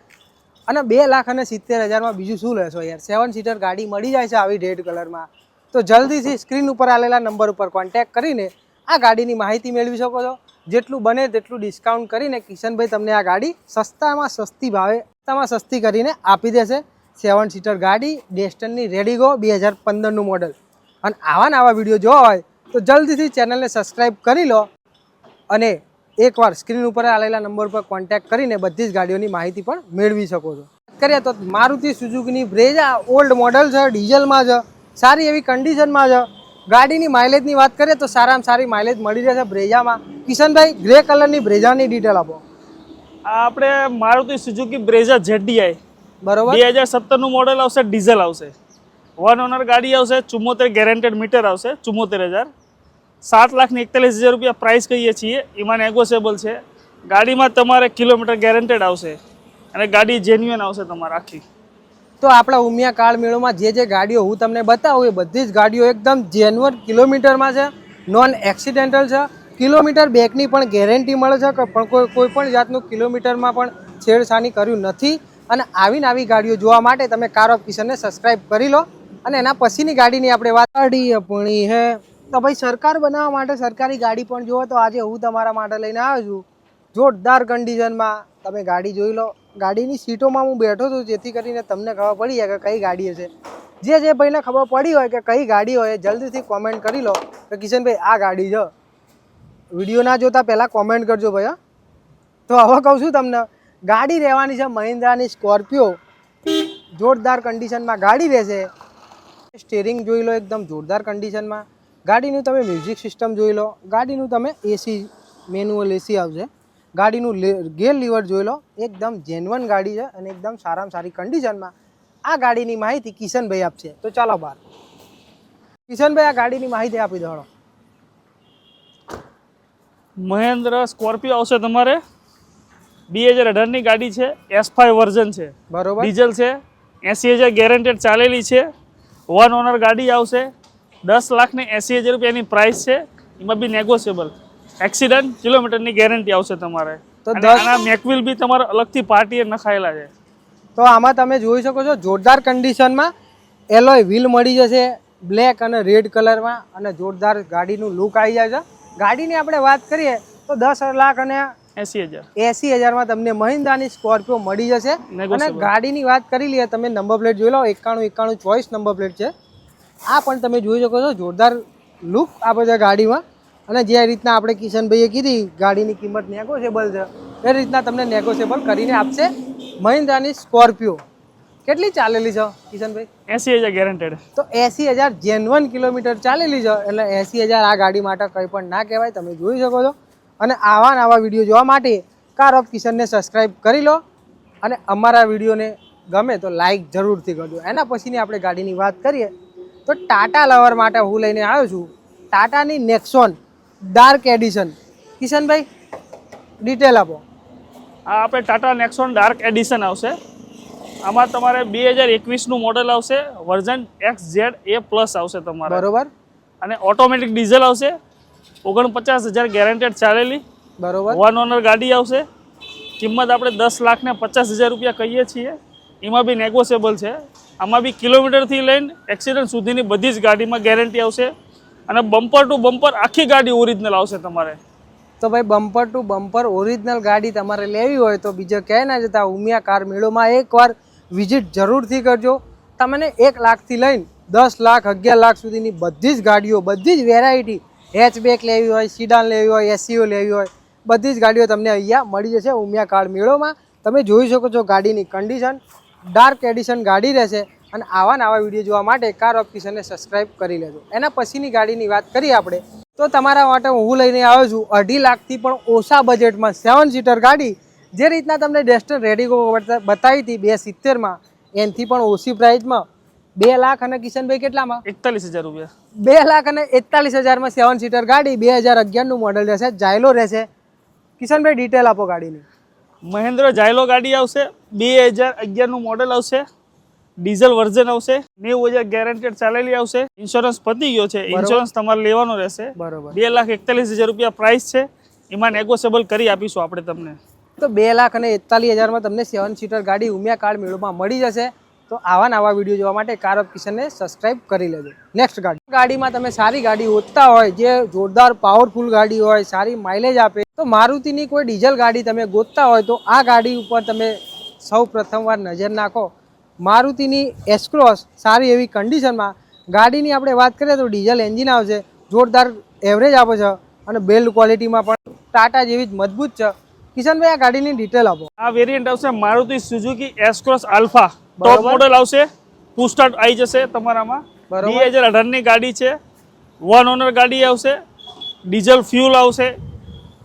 અને 2,70,000માં બીજું શું લેશો યાર? 7 સીટર ગાડી મળી જાય છે આવી રેડ કલરમાં. તો જલ્દીથી સ્ક્રીન ઉપર આવેલા નંબર ઉપર કોન્ટેક્ટ કરીને આ ગાડીની માહિતી મેળવી શકો છો. જેટલું બને તેટલું ડિસ્કાઉન્ટ કરીને કિશનભાઈ તમને આ ગાડી સસ્તામાં સસ્તી કરીને આપી દેશે. 7 સીટર ગાડી ડેસ્ટનની રેડીગો 2015નું મોડલ. અને આવા વિડીયો જોવા હોય તો જલ્દીથી ચેનલને સબસ્ક્રાઈબ કરી લો, અને એકવાર સ્ક્રીન ઉપર આવેલા નંબર પર કોન્ટેક્ટ કરીને બધી જ ગાડીઓની માહિતી પણ મેળવી શકો છો. કરીએ તો મારુતિ સુઝુકીની બ્રેઝા ઓલ્ડ મોડલ છે, ડીઝલમાં છે, સારી એવી કન્ડિશનમાં છે. ગાડીની માઇલેજની વાત કરીએ તો સારામાં સારી માઇલેજ મળી રહેશે બ્રેઝામાં. કિશનભાઈ, ગ્રે કલરની બ્રેઝાની ડિટેલ આપો. આ આપણે મારુતિ સુઝુકી બ્રેઝા ZDI બરોબર, 2017નું મોડલ આવશે, ડીઝલ આવશે, 1 ઓનર ગાડી આવશે, 74 ગેરેન્ટેડ મીટર આવશે, 74,000. 7,41,000 રૂપિયા પ્રાઇસ કહીએ છીએ, એમાં નેગોશિયેબલ છે. ગાડીમાં તમારે કિલોમીટર ગેરેન્ટેડ આવશે અને ગાડી જેન્યુઅન આવશે તમારે આખી. તો આપણા ઉમિયા કાળ મેળોમાં જે ગાડીઓ હું તમને બતાવું એ બધી જ ગાડીઓ એકદમ જેન્યુઅન કિલોમીટરમાં છે, નોન એક્સિડેન્ટલ છે. કિલોમીટર બેકની પણ ગેરંટી મળે છે કે પણ કોઈ પણ જાતનું કિલોમીટરમાં પણ છેડછાણી કર્યું નથી. અને આવી ગાડીઓ જોવા માટે તમે કાર ઓફ કિશનને સબસ્ક્રાઈબ કરી લો. અને એના પછીની ગાડીની આપણે વાત આપણી હે તો ભાઈ સરકાર બનાવવા માટે સરકારી ગાડી પણ જુઓ તો આજે હું તમારા માટે લઈને આવ્યો છું જોરદાર કન્ડિશનમાં. તમે ગાડી જોઈ લો. ગાડીની સીટોમાં હું બેઠો છું જેથી કરીને તમને ખબર પડી જાય કે કઈ ગાડી હશે. જે ભાઈને ખબર પડી હોય કે કઈ ગાડી હોય જલ્દીથી કોમેન્ટ કરી લો કે કિશનભાઈ આ ગાડી છે. વિડીયો ના જોતા પહેલાં કોમેન્ટ કરજો ભાઈ. તો હવે કહું છું તમને, ગાડી રહેવાની છે મહિન્દ્રાની સ્કોર્પિયો, જોરદાર કન્ડિશનમાં ગાડી રહેશે. સ્ટેરિંગ જોઈ લો એકદમ જોરદાર કન્ડિશનમાં. ગાડીનું તમે મ્યુઝિક સિસ્ટમ જોઈ લો. ગાડીનું તમે એસી મેન્યુઅલ એસી આવશે. ગાડીનું ગેર લીવર જોઈ લો, એકદમ જેન્યુઅન ગાડી છે અને એકદમ સારામાં સારી કન્ડિશનમાં. આ ગાડીની માહિતી કિશનભાઈ આપશે. તો ચાલો બહાર. કિશનભાઈ, આ ગાડીની માહિતી આપી દો. મહેન્દ્ર સ્કોર્પિયો આવશે તમારે, 2018ની ગાડી છે, S5 વર્ઝન છે, બરોબર, ડીઝલ છે, 80,000 ગેરેન્ટેડ ચાલેલી છે, 1 ઓનર ગાડી આવશે, 10,80,000 રૂપિયાની પ્રાઇસ છે. એમાં બી નેગોશિયેબલ. એક્સિડન્ટ કિલોમીટરની ગેરંટી આવશે તમારે. તો અને આના મેકવિલ બી તમારે અલગથી પાર્ટીએ નખાયેલા છે. તો આમાં તમે જોઈ શકો છો જોરદાર કન્ડિશનમાં એલોય વ્હીલ મળી જશે બ્લેક અને રેડ કલરમાં, અને જોરદાર ગાડીનું લુક આવી જાય છે. ગાડીની આપણે વાત કરીએ તો 10,80,000માં તમને મહિન્દ્રાની સ્કોર્પિયો મળી જશે. અને ગાડીની વાત કરી લઈએ, તમે નંબર પ્લેટ જોઈ લો, 91 ચોઈસ નંબર પ્લેટ છે. આ પણ તમે જોઈ શકો છો જોરદાર લુક આપે છે ગાડીમાં. અને જે રીતના આપણે કિશનભાઈએ કીધી ગાડીની કિંમત નેગોશિયેબલ છે એ રીતના તમને નેગોશિયેબલ કરીને આપશે મહિન્દ્રાની સ્કોર્પિયો. કેટલી ચાલેલી છે કિશનભાઈ? 80,000 ગેરંટેડ. તો 80,000 જેન્યુઅન કિલોમીટર ચાલેલી છે, એટલે 80,000 આ ગાડી માટે કંઈ પણ ના કહેવાય. તમે જોઈ શકો છો. અને આવા વિડીયો જોવા માટે કાર ઓફ કિશનને સબસ્ક્રાઈબ કરી લો, અને અમારા વિડીયોને ગમે તો લાઈક જરૂરથી કરજો. એના પછીની આપણે ગાડીની વાત કરીએ તો ટાટા લવર માટે હું લઈને આવ્યો છું ટાટાની નેક્સોન ડાર્ક એડિશન. કિશનભાઈ, ડિટેલ આપો. આ આપણે ટાટા નેક્સોન ડાર્ક એડિશન આવશે. આમાં તમારે 2021નું મોડલ આવશે, વર્ઝન XZA+ આવશે તમારે, બરોબર, અને ઓટોમેટિક ડીઝલ આવશે, 49,000 ગેરંટેડ ચાલેલી, બરોબર, 1 ઓનર ગાડી આવશે. કિંમત આપણે 10,50,000 રૂપિયા કહીએ છીએ, એમાં બી નેગોશિયેબલ છે. આમાં બી કિલોમીટરથી લઈને એક્સિડન્ટ સુધીની બધી જ ગાડીમાં ગેરંટી આવશે. અને બમ્પર ટુ બમ્પર આખી ગાડી ઓરિજિનલ આવશે તમારે. તો ભાઈ બમ્પર ટુ બમ્પર ઓરિજિનલ ગાડી તમારે લેવી હોય તો બીજે ક્યાંય ના જતા ઉમિયા કાર મેળોમાં એકવાર વિઝિટ જરૂરથી કરજો. તમને 1 લાખથી લઈને 10 લાખ 11 લાખ સુધીની બધી જ ગાડીઓ, બધી જ વેરાયટી, હેચબેક લેવી હોય, સીડાન લેવી હોય, એસીઓ લેવી હોય, બધી જ ગાડીઓ તમને અહીંયા મળી જશે ઉમિયા કાર મેળોમાં. તમે જોઈ શકો છો ગાડીની કન્ડિશન, ડાર્ક એડિશન ગાડી રહેશે. અને આવા વિડીયો જોવા માટે કાર ઓફ કિશનને સબસ્ક્રાઈબ કરી લેજો. એના પછીની ગાડીની વાત કરીએ આપણે તો તમારા માટે હું લઈને આવ્યો છું 2.5 લાખથી પણ ઓછા બજેટમાં 7 સીટર ગાડી જે રીતના તમને ડેસ્ટર રેડિગો બતાવી હતી 270માં, એનાથી પણ ઓછી પ્રાઇસમાં 2 લાખ અને કિશનભાઈ કેટલામાં 41,000 રૂપિયા. 2,41,000માં 7 સીટર ગાડી 2011નું મોડલ રહેશે, જાયલો રહેશે. કિશનભાઈ ડિટેલ આપો ગાડીની. મહેન્દ્ર જાયલો ગાડી આવશે, 2011નું મોડલ આવશે, ડીઝલ વર્ઝન આવશે, 90,000 ગેરંટેડ ચાલેલી આવશે. ઇન્સ્યોરન્સ પતી ગયો છે, ઇન્સ્યોરન્સ તમારે લેવાનો રહેશે. બરોબર. 2,41,000 રૂપિયા પ્રાઇસ છે, એમાં નેગોશિયેબલ કરી આપીશું આપણે તમને. તો 2,41,000માં તમને 7 સીટર ગાડી ઉમિયા કાર મેળોમાં મળી જશે. તો આવા નવા વિડીયો જોવા માટે કાર ઓફ કિશનને સબસ્ક્રાઇબ કરી લેજો. નેક્સ્ટ ગાડીમાં તમે સારી ગાડી ગોતતા હોય, જે જોરદાર પાવરફુલ ગાડી હોય, સારી માઇલેજ આપે, તો મારુતિની કોઈ ડીઝલ ગાડી તમે ગોતતા હોય તો આ ગાડી ઉપર તમે સૌ પ્રથમવાર નજર નાખો. મારુતિની એસક્રોસ સારી એવી કન્ડિશનમાં. ગાડીની આપણે વાત કરીએ તો ડીઝલ એન્જિન આવશે, જોરદાર એવરેજ આપે છે અને બિલ્ડ ક્વોલિટીમાં પણ ટાટા જેવી જ મજબૂત છે. કિશનભાઈ આ ગાડીની ડિટેલ આપો. આ વેરિયન્ટ આવશે Maruti Suzuki S-cross alpha, top model આવશે, 2 સ્ટાર આવી જશે તમારામાં. 2018 ની ગાડી છે, 1 ઓનર ગાડી આવશે, ડીઝલ ફ્યુલ આવશે.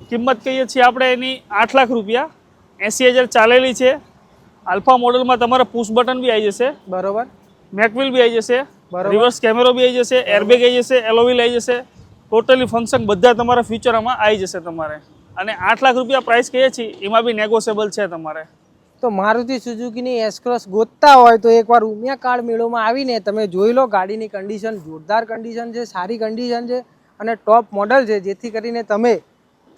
કિંમત કહીએ છીએ આપણે એની 8 લાખ રૂપિયા, 80,000 ચાલેલી છે. આલ્ફા મોડલમાં તમારે પુશ બટન બી આવી જશે, બરોબર, મેકવિલ બી આવી જશે, રિવર્સ કેમેરો બી આવી જશે, એરબેગ આવી જશે, એલોવીલ આવી જશે. ટોટલી ફંક્શન બધા તમારા ફ્યુચરમાં આવી જશે તમારે. અને 8 લાખ રૂપિયા પ્રાઇસ કહીએ છીએ, એમાં બી નેગોશિયેબલ છે તમારે. તો મારુતિ સુઝુકીની એસ-ક્રોસ ગોતતા હોય તો એકવાર ઉમિયા કાર મેળોમાં આવીને તમે જોઈ લો. ગાડીની કન્ડિશન જોરદાર કન્ડિશન છે, સારી કન્ડિશન છે અને ટોપ મોડલ છે, જેથી કરીને તમે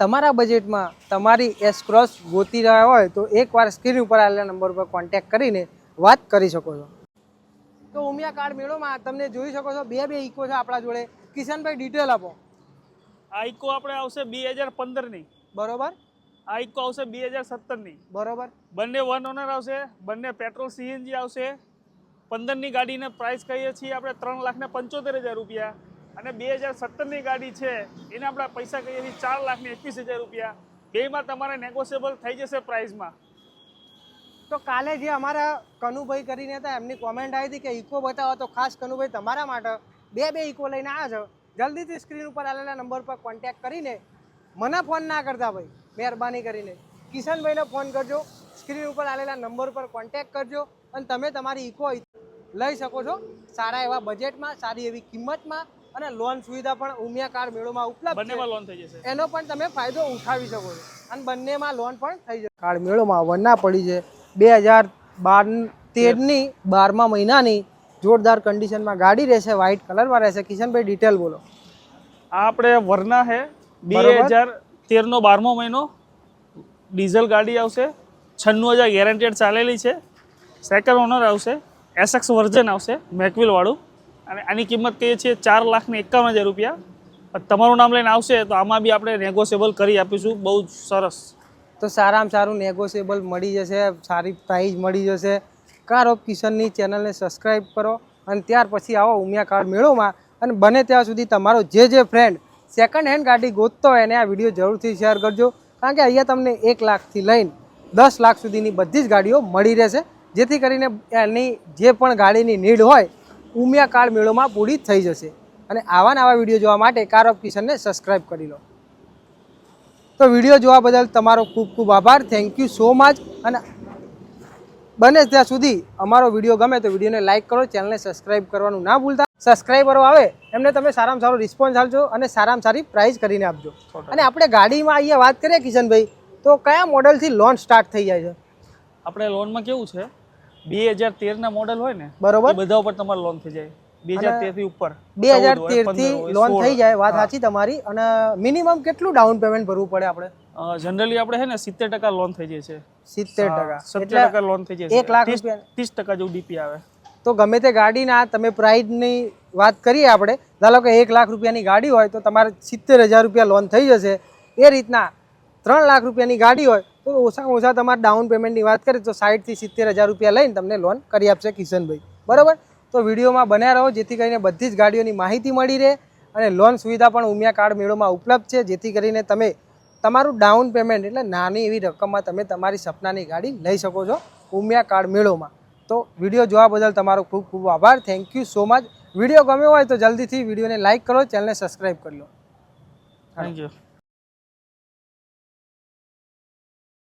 તમારા બજેટમાં તમારી એસ-ક્રોસ ગોતી રહ્યા હોય તો એકવાર સ્ક્રીન ઉપર આવેલા નંબર પર કોન્ટેક્ટ કરીને વાત કરી શકો છો. તો ઉમિયા કાર મેળોમાં તમને જોઈ શકો છો બે ઇકો છે આપણા જોડે. કિશનભાઈ ડિટેલ આપો. આ ઇકો આપણે આવશે 2015 ની, બરોબર. આ ઇકો આવશે 2017 ની, બરોબર. બંને 1 ઓનર આવશે, બંને પેટ્રોલ સીએનજી આવશે. 15 ની ગાડીને પ્રાઇસ કહીએ છીએ આપણે 3,75,000 રૂપિયા, અને 2017 ની ગાડી છે એને આપણે પૈસા કહીએ છીએ 4,21,000 રૂપિયા. બેમાં તમારે નેગોશિયેબલ થઈ જશે પ્રાઇસમાં. તો કાલે જે અમારા કનુભાઈ કરીને હતા, એમની કોમેન્ટ આવી હતી કે ઇકો બતાવો, તો ખાસ કનુભાઈ તમારા માટે બે ઇકો લઈને આવ્યા છો. જલ્દીથી સ્ક્રીન ઉપર આવેલા નંબર પર કોન્ટેક્ટ કરીને મને ફોન ના કરતા ભાઈ, મહેરબાની કરીને કિશનભાઈને ફોન કરજો. સ્ક્રીન ઉપર આવેલા નંબર પર કોન્ટેક્ટ કરજો અને તમે તમારી ઇકો લઈ શકો છો સારા એવા બજેટમાં, સારી એવી કિંમતમાં, અને લોન સુવિધા પણ ઉમિયા કાર મેળોમાં ઉપલબ્ધ છે. બંનેમાં લોન થઈ જશે, એનો પણ તમે ફાયદો ઉઠાવી શકો છો અને બંનેમાં લોન પણ થઈ જશે. કાર મેળોમાં વરના પડી છે 2013ની 12મા મહિનાની જોરદાર કન્ડિશનમાં ગાડી રહેશે, વ્હાઇટ કલરમાં રહેશે. કિશનભાઈ ડિટેલ બોલો. આ આપણે વરના છે, 2013 નો 12મો મહિનો, ડીઝલ ગાડી આવશે, 96,000 ગેરંટેડ ચાલેલી છે, સેકન્ડ ઓનર આવશે, એસએક્સ વર્ઝન આવશે, મેકવિલ વાળું. અને આની કિંમત કહીએ છીએ 4,51,000 રૂપિયા. તમારું નામ લઈને આવશે તો આમાં બી આપણે નેગોશિયેબલ કરી આપીશું. બહુ સરસ. તો સારામાં સારું નેગોશિયેબલ મળી જશે, સારી પ્રાઇસ મળી જશે. કાર ઓફ કિશનની ચેનલને સબસ્ક્રાઈબ કરો અને ત્યાર પછી આવો ઉમિયા કાર મેળોમાં. અને બને ત્યાં સુધી તમારો જે ફ્રેન્ડ સેકન્ડ હેન્ડ ગાડી ગોતતો હોય એને આ વિડીયો જરૂરથી શેર કરજો, કારણ કે અહીંયા તમને 1 લાખથી લઈને 10 લાખ સુધીની બધી જ ગાડીઓ મળી રહેશે, જેથી કરીને એની જે પણ ગાડીની નીડ હોય ઉમિયા કાર મેળોમાં પૂરી થઈ જશે. અને આવા નવા વિડીયો જોવા માટે કાર ઓફ કિશનને સબસ્ક્રાઈબ કરી લો. તો વિડીયો જોવા બદલ તમારો ખૂબ ખૂબ આભાર. Thank you so much. અને બને ત્યાં સુધી અમારો વિડીયો ગમે તો વિડીયોને લાઇક કરો, ચેનલને સબસ્ક્રાઈબ કરવાનું ના ભૂલતા. સબસ્ક્રાઈબરો આવે એમને તમે સારામાં સારો રિસ્પોન્સ આપજો અને સારામાં સારી પ્રાઇસ કરીને આપજો. અને આપણે ગાડીમાં અહીંયા વાત કરીએ કિશનભાઈ, તો કયા મોડલથી લોન સ્ટાર્ટ થઈ જાય છે? આપણે લોનમાં કેવું છે, 2013 ના મોડલ હોય ને, બરોબર, બધા ઉપર તમારે લોન થઈ જાય. 2013 થી ઉપર 2013 થી લોન થઈ જાય, વાત સાચી તમારી. અને મિનિમમ કેટલું ડાઉન પેમેન્ટ ભરવું પડે આપણે? જનરલી આપણે છે ને 70% લોન થઈ જાય છે. 70%? 70% લોન થઈ જાય છે. 1 લાખ રૂપિયા 30% જેવું ડીપી આવે. તો ગમે તે ગાડીના તમે પ્રાઇસની વાત કરીએ આપણે, ધારો કે 1 લાખ રૂપિયાની ગાડી હોય તો તમારે 70,000 રૂપિયા લોન થઈ જશે. એ રીતના 3 લાખ રૂપિયાની ગાડી હોય તો ઓછામાં ઓછા તમારે ડાઉન પેમેન્ટની વાત કરીએ તો 60,000 થી 70,000 રૂપિયા લઈને તમને લોન કરી આપશે કિશનભાઈ. બરાબર? તો વિડીયોમાં બન્યા રહો, જેથી કરીને બધી જ ગાડીઓની માહિતી મળી રહે. અને લોન સુવિધા પણ ઉમિયા કાર મેળોમાં ઉપલબ્ધ છે, જેથી કરીને તમે તમારું ડાઉન પેમેન્ટ એટલે નાની એવી રકમમાં તમે તમારી સપનાની ગાડી લઈ શકો છો ઉમિયા કાર મેળોમાં. તો વિડીયો જોવા બદલ તમારો ખૂબ ખૂબ આભાર. Thank you so much. Video ગમ્યો હોય તો જલ્દીથી વિડીયોને લાઇક કરો, ચેનલને સબસ્ક્રાઈબ કરી લો. Thank you.